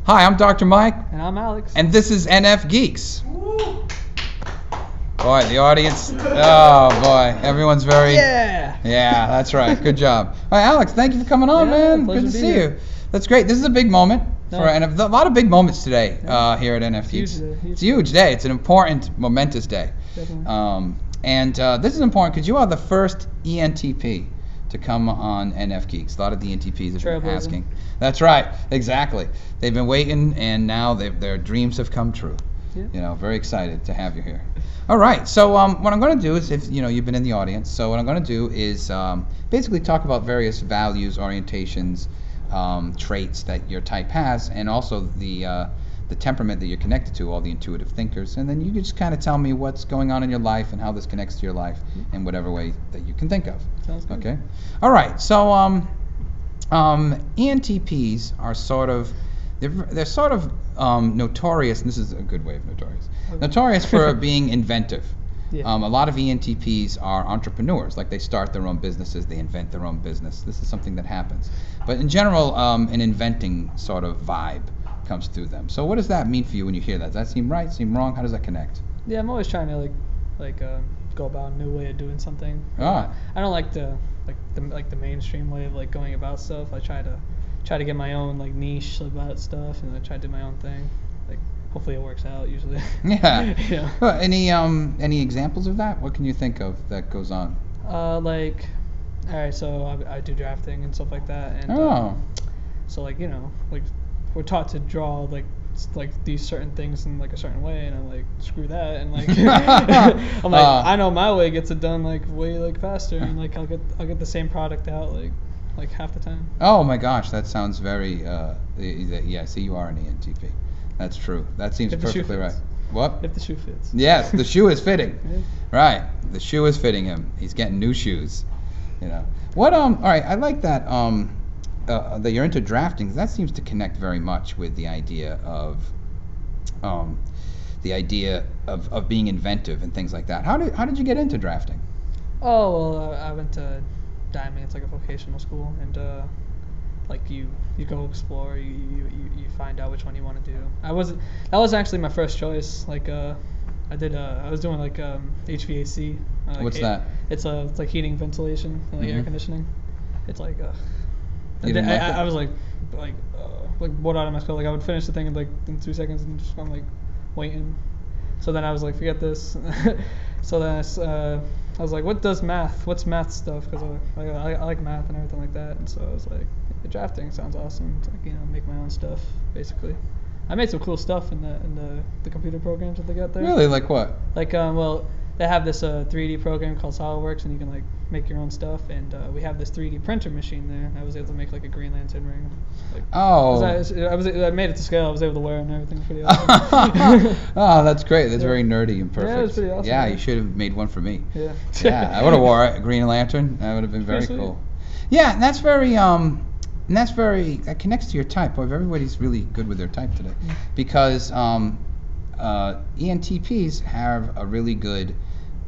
Hi, I'm Dr. Mike. And I'm Alex. And this is NFGeeks. Boy, the audience. Oh, boy. Everyone's very. Yeah. Yeah, that's right. Good job. All right, Alex, thank you for coming on, man. Good to see you. That's great. This is a big moment. For NF, a lot of big moments today here at NFGeeks. It's a huge day. It's an important, momentous day. This is important because you are the first ENTP to come on NFGeeks. A lot of the ENTPs have been asking. That's right, exactly. They've been waiting, and now their dreams have come true. Yeah. You know, very excited to have you here. All right, so what I'm going to do is, if you know, you've been in the audience, so what I'm going to do is basically talk about various values, orientations, traits that your type has, and also the temperament that you're connected to, all the intuitive thinkers, and then you can just kind of tell me what's going on in your life and how this connects to your life in whatever way that you can think of. Sounds good. Okay. All right. So ENTPs are sort of they're sort of notorious. And this is a good way of notorious. Okay. Notorious for being inventive. Yeah. A lot of ENTPs are entrepreneurs. Like they start their own businesses, they invent their own business. This is something that happens. But in general, an inventing sort of vibe comes through them. So what does that mean for you when you hear that? Does that seem right? Seem wrong? How does that connect? Yeah, I'm always trying to go about a new way of doing something. Ah. I don't like the mainstream way of like going about stuff. I try to get my own like niche about stuff, and I try to do my own thing. Like hopefully it works out usually. Yeah. Yeah. Well, any examples of that? What can you think of that goes on? All right, so I do drafting and stuff like that, and so like, you know, like we're taught to draw like these certain things in like a certain way, and I'm like, screw that, and like I'm like, I know my way gets it done like way like faster, and like I'll get the same product out like half the time. Oh my gosh, that sounds very yeah. See, you are an ENTP. That's true. That seems perfectly right. What? If the shoe fits. Yes, the shoe is fitting. Yeah. Right, the shoe is fitting him. He's getting new shoes. You know what? All right, I like that. That you're into drafting. That seems to connect very much with the idea of being inventive and things like that. How did you get into drafting? Oh well, I went to Diamond. It's like a vocational school, and like you go explore. You find out which one you want to do. That was actually my first choice. Like I was doing like HVAC. What's that? It's like heating, ventilation, like air conditioning. It's like I was like bored out of my skull. Like I would finish the thing in 2 seconds, and just I'm like waiting. So then I was like, forget this. So then I was like, what's math stuff? Because I like math and everything like that. And so I was like, drafting sounds awesome. It's like, you know, make my own stuff basically. I made some cool stuff in the computer programs that they got there. Really? Like what? Like well, they have this 3D program called SolidWorks, and you can like make your own stuff. And we have this 3D printer machine there. I was able to make like a Green Lantern ring. Like, I made it to scale. I was able to wear it and everything. Pretty awesome. Oh, that's great. That's very nerdy and perfect. Yeah, it was pretty awesome. Yeah, you should have made one for me. Yeah. Yeah, I would have wore a Green Lantern. That would have been very cool. Yeah, and that's very that connects to your type. Boy, everybody's really good with their type today, because ENTPs have a really good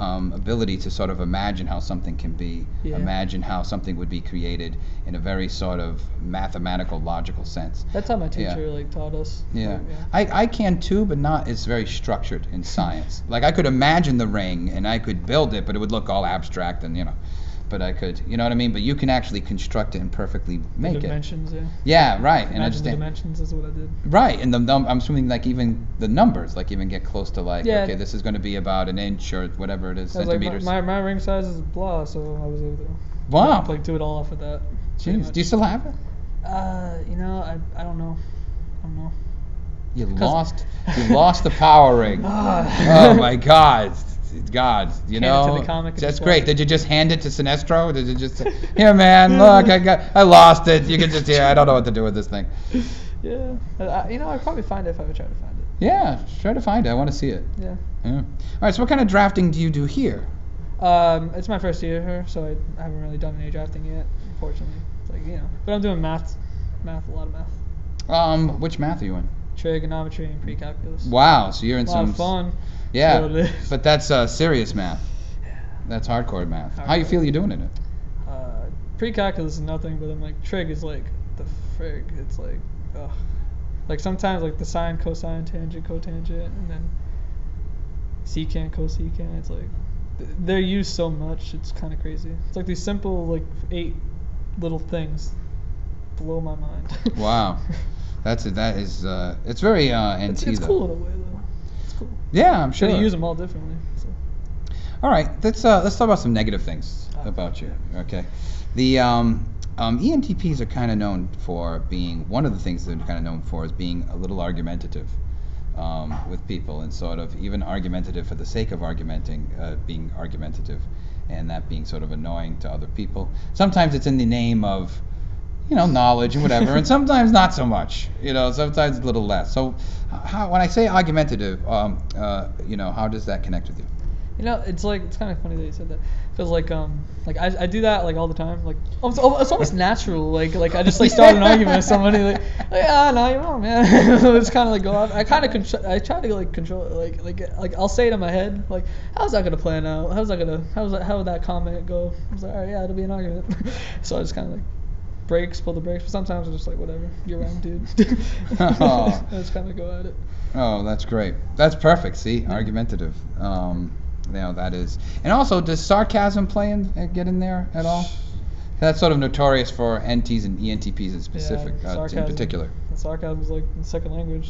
ability to sort of imagine how something can be, imagine how something would be created in a very sort of mathematical, logical sense. That's how my teacher taught us. Yeah. I can too, but not. It's very structured in science. Like I could imagine the ring and I could build it, but it would look all abstract and But I could, you know what I mean? But you can actually construct it and perfectly make it. Dimensions, yeah. Yeah, right. And the dimensions is what I did. Right, and I'm assuming like even the numbers, like even get close to like, okay, this is going to be about an inch or whatever it is, centimeters. Like my ring size is blah, so I was able to like do it all off of that. Jeez, do you still have it? I don't know. You lost the power ring. Oh my God. God, you hand know. it to the comic. That's great. Did you just hand it to Sinestro? Did you just say, here, man, look, I lost it. You can just I don't know what to do with this thing. Yeah. I'd probably find it if I would try to find it. Yeah, try to find it. I want to see it. Yeah. All right, so what kind of drafting do you do here? It's my first year here, so I haven't really done any drafting yet, unfortunately. It's like, but I'm doing math, a lot of math. Which math are you in? Trigonometry and pre-calculus. Wow, so you're in a lot of fun. Yeah, but that's serious math. That's hardcore math. How you feel you doing in it? Pre-calculus is nothing, but I'm like, trig is like the frig. It's like, ugh. Like sometimes like the sine, cosine, tangent, cotangent, and then secant, cosecant. It's like they're used so much. It's kind of crazy. It's like these simple like 8 little things blow my mind. Wow, that is it's very NT. It's cool in a way though. It's cool. Yeah, I'm sure. You use them all differently. So. All right, let's talk about some negative things about you. Okay, the ENTPs are kind of known for being, one of the things they're kind of known for is being a little argumentative with people, and sort of even argumentative for the sake of being argumentative, and that being sort of annoying to other people. Sometimes it's in the name of, knowledge and whatever, and sometimes not so much. Sometimes a little less. So, when I say argumentative, how does that connect with you? It's kind of funny that you said that, because I do that like all the time. Like it's almost natural. Like I just start an argument with somebody. No, you're wrong, man. It's kind of go off. I try to control it. Like I'll say it in my head. Like, how's that gonna plan out? How would that comment go? I was like, all right, yeah, it'll be an argument. So I just kind of pull the brakes. But sometimes I'm just like, whatever, you're wrong, dude. I just kind of go at it. Oh, that's great. That's perfect. See, argumentative. That is. And also, does sarcasm get in there at all? That's sort of notorious for NTs and ENTPs in specific, in particular. Sarcasm is like the second language.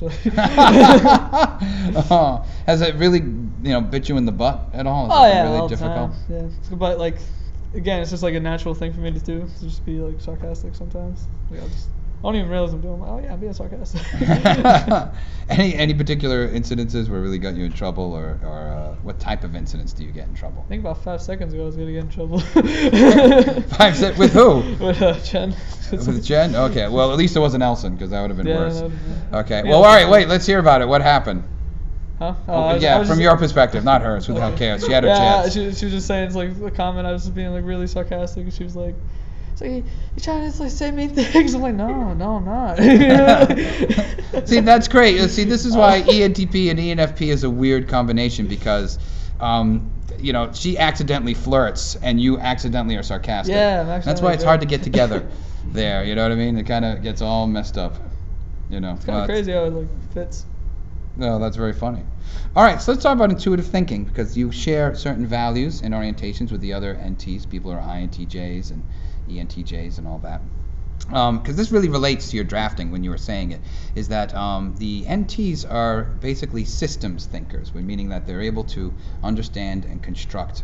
Has it really, bit you in the butt at all? Is it really all difficult? The time. Yeah, but again, it's just a natural thing for me to do, to just be sarcastic sometimes. I don't even realize I'm doing. I'm being sarcastic. Any particular incidences where it really got you in trouble, or what type of incidents do you get in trouble? I think about 5 seconds ago I was gonna get in trouble. 5 seconds with who? With Jen. With Jen? Okay. Well, at least it wasn't Elson, because that would have been worse. Okay. Yeah, well, all right. Wait. Let's hear about it. What happened? Huh? From your perspective, not hers. Who the hell cares? She had her chance. She was just saying, it's a comment. I was just being really sarcastic, and she was like, "You trying to say mean things?" I'm like, "No, I'm not." See, that's great. See, this is why ENTP and ENFP is a weird combination, because, she accidentally flirts and you accidentally are sarcastic. Yeah, that's why it's hard to get together. There, you know what I mean? It kind of gets all messed up. It's kind of crazy how it fits. No, that's very funny. All right, so let's talk about intuitive thinking, because you share certain values and orientations with the other NTs. People are INTJs and ENTJs and all that. Because this really relates to your drafting when you were saying it, is that the NTs are basically systems thinkers, meaning that they're able to understand and construct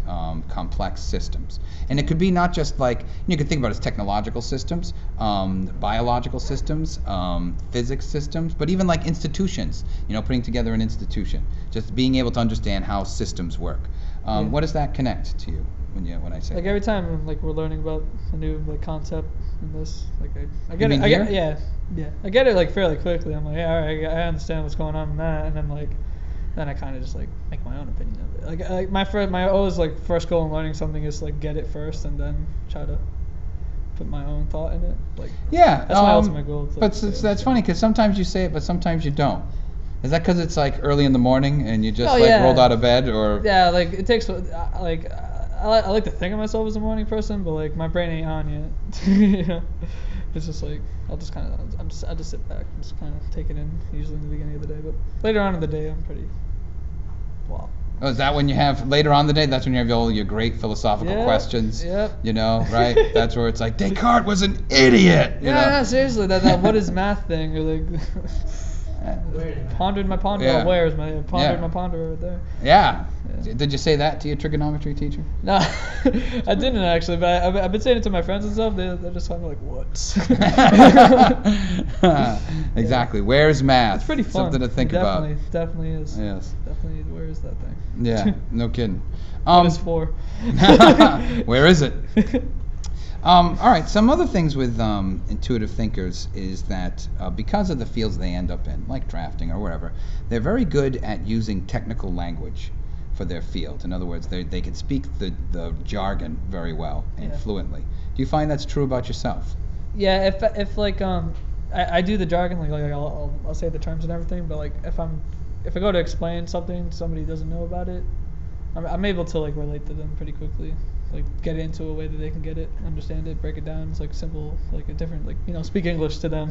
complex systems. And it could be not just you could think about it as technological systems, biological systems, physics systems, but even institutions, putting together an institution, just being able to understand how systems work. What does that connect to you? When I say every time we're learning about a new concept in this, I get it. I get it fairly quickly. I'm all right, I understand what's going on in that, and then I kind of just make my own opinion of it. My always first goal in learning something is get it first, and then try to put my own thought in it. That's my ultimate goal. But that's funny, because sometimes you say it, but sometimes you don't. Is that because it's early in the morning and you just rolled out of bed, or? Yeah, it takes I like to think of myself as a morning person, but my brain ain't on yet. It's just I'll just sit back and just kind of take it in, usually in the beginning of the day. But later on in the day, I'm pretty. Wow. Oh, is that when you have later on in the day? That's when you have all your great philosophical questions. Yep. Right? That's where it's Descartes was an idiot. No, seriously, that what is math thing, or Pondered my ponder. Yeah. Oh, where's my pondered my ponder right there? Yeah. Did you say that to your trigonometry teacher? No, I didn't actually, but I've been saying it to my friends and stuff. They're just kind of like, what? Exactly. Where's math? It's pretty fun. Something to think about. Definitely is. Yes. Definitely, where is that thing? Yeah, no kidding. What is 4? Where is it? All right, some other things with intuitive thinkers is that because of the fields they end up in, like drafting or whatever, they're very good at using technical language for their field. In other words, they can speak the jargon very well and fluently. Do you find that's true about yourself? Yeah, if like I do the jargon, like I'll say the terms and everything, but like if I go to explain something somebody doesn't know about it, I'm able to like relate to them pretty quickly. Like get it into a way that they can get it, understand it, break it down. It's like simple, like a different, like speak English to them,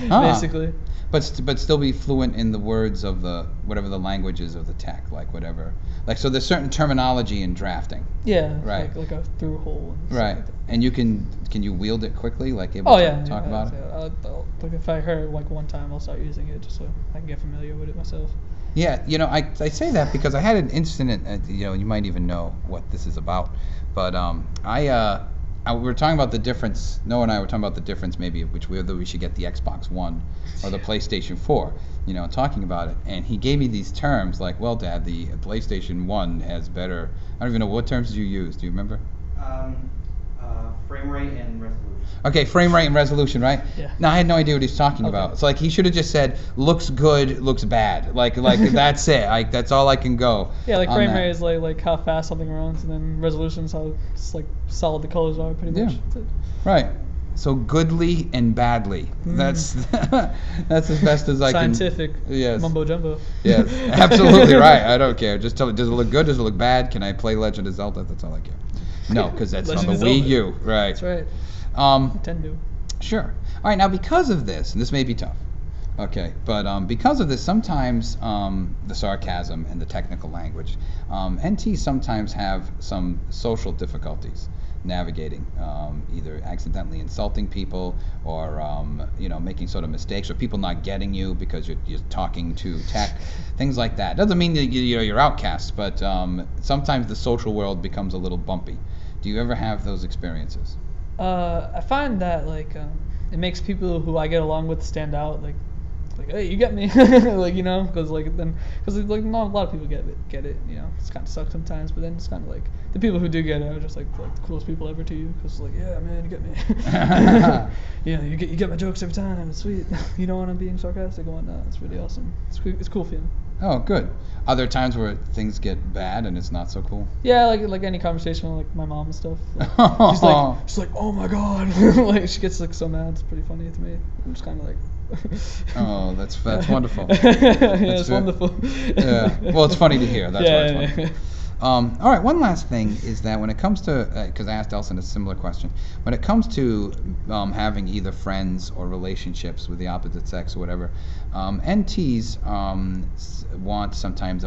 basically. But still be fluent in the words of the whatever the language is of the tech, like whatever. Like so, there's certain terminology in drafting. Yeah. Right. Like a through hole. And right. Like and you can you wield it quickly, like able to talk about it. Like if I heard it like one time, I'll start using it just so I can get familiar with it myself. Yeah, I say that because I had an incident. You might even know what this is about. But we were talking about the difference. Noah and I were talking about the difference, maybe whether we should get the Xbox One or the PlayStation 4. Talking about it, and he gave me these terms like, "Well, Dad, the PlayStation 1 has better." I don't even know what terms did you use. Do you remember? Frame rate and resolution. Okay, frame rate and resolution, right? Yeah. No, I had no idea what he's talking about. It's like he should have just said, "Looks good, looks bad." Like that's it. Like that's all I can go. Yeah, like frame rate is like how fast something runs, and then resolution is how like solid the colors are, pretty much. Yeah. Right. So goodly and badly. That's that's as best as I can. Scientific. Yes. Mumbo jumbo. Yes, absolutely right. I don't care. Just tell me, does it look good? Does it look bad? Can I play Legend of Zelda? That's all I care. No, because that's on the Wii U. Right. That's right. Nintendo. Sure. All right. Now, because of this, and this may be tough. Okay, but because of this, sometimes the sarcasm and the technical language, NTs sometimes have some social difficulties navigating, either accidentally insulting people or making sort of mistakes, or people not getting you because you're talking to tech, things like that. Doesn't mean that you're outcast, but sometimes the social world becomes a little bumpy. Do you ever have those experiences? I find that like it makes people who I get along with stand out. Like hey, you get me, because not a lot of people get it. It's kind of sucks sometimes, but then it's kind of like the people who do get it are just like the coolest people ever to you, because yeah, man, you get me. You get my jokes every time. It's sweet. You know when I'm being sarcastic and whatnot. It's really awesome. It's cool feeling. Oh, good. Are there times where things get bad and it's not so cool? Yeah, like any conversation with like my mom and stuff. Like, she's like, oh my god, like she gets like so mad. It's pretty funny to me. I'm just kind of like. Oh, that's wonderful. It's wonderful. Yeah. Well, it's funny to hear. That's why it's wonderful. Yeah. All right, one last thing is that when it comes to, because I asked Elson a similar question, when it comes to having either friends or relationships with the opposite sex or whatever, NTs want sometimes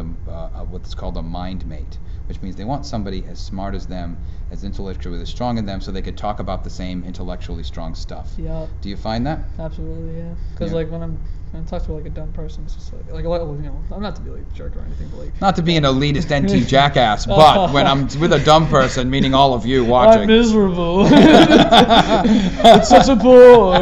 what's called a mind mate, which means they want somebody as smart as them, as intellectually strong as them, so they could talk about the same intellectually strong stuff. Yeah. Do you find that? Absolutely, yeah. Because like when I talk to like a dumb person, it's just like I'm not to be like a jerk or anything, but like. Not to be an elitist NT jackass, but when I'm with a dumb person, meaning all of you watching. I'm miserable. It's such a bore.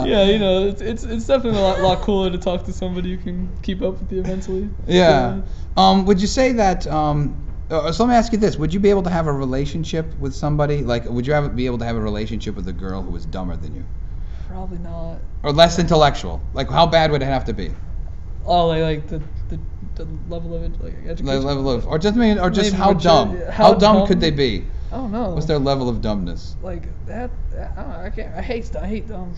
Yeah, it's definitely a lot cooler to talk to somebody you can keep up with you eventually. Yeah. Would you say that? So let me ask you this: would you be able to have a relationship with somebody? Like, would you be able to have a relationship with a girl who was dumber than you? Probably not. Or less intellectual? Like, how bad would it have to be? Oh, like the level of it, like education. The level of, or just how mature, dumb? yeah. How dumb could they be? I don't know. What's their level of dumbness? Like that, I don't know. I hate dumb.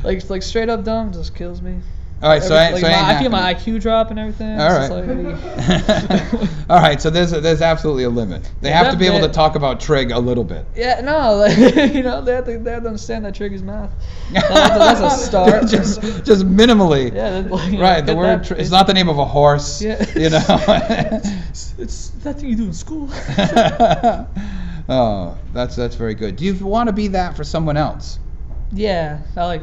like straight up dumb just kills me. All right, I feel my IQ drop and everything. All right. All right, so there's absolutely a limit. They have to be able to talk about trig a little bit. Yeah, no, they have to understand that trig is math. That's a start. just minimally. Yeah, right. The word it's not the name of a horse. Yeah. It's that thing you do in school. Oh, that's very good. Do you want to be that for someone else? Yeah, I like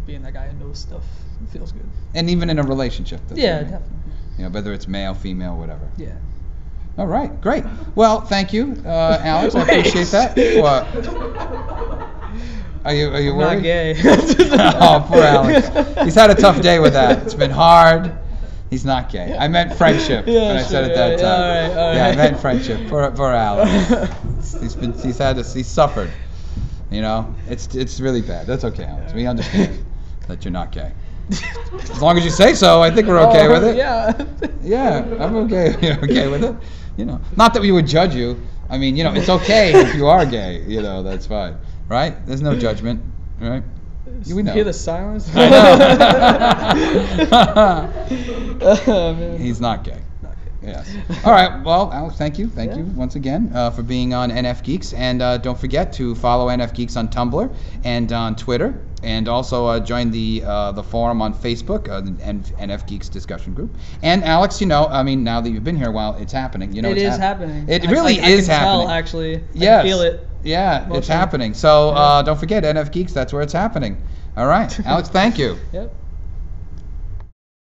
being that guy who knows stuff. It feels good. And even in a relationship. Yeah, definitely. Whether it's male, female, whatever. Yeah. All right, great. Well, thank you, Alex. I appreciate that. What? Are you worried? Not gay. Oh, poor Alex. He's had a tough day with that. It's been hard. He's not gay. I meant friendship when I said it that time. All right. Yeah, I meant friendship. Poor Alex. He's suffered. It's really bad. That's okay, Alex. We understand that you're not gay. As long as you say so, I think we're okay with it. Yeah. Yeah, I'm okay. You're okay with it. Not that we would judge you. I mean, it's okay if you are gay. That's fine, right? There's no judgment, right? We know. Hear the silence? I know. Oh, man. He's not gay. Yes. All right. Well, Alex, thank you once again for being on NFGeeks, and don't forget to follow NFGeeks on Tumblr and on Twitter, and also join the forum on Facebook, the NFGeeks discussion group. And Alex, now that you've been here a while, it's happening. It is happening. It really is happening. I can tell, actually. Yes. I can feel it. Yeah, it's happening. So don't forget NFGeeks. That's where it's happening. All right, Alex. Thank you. Yep.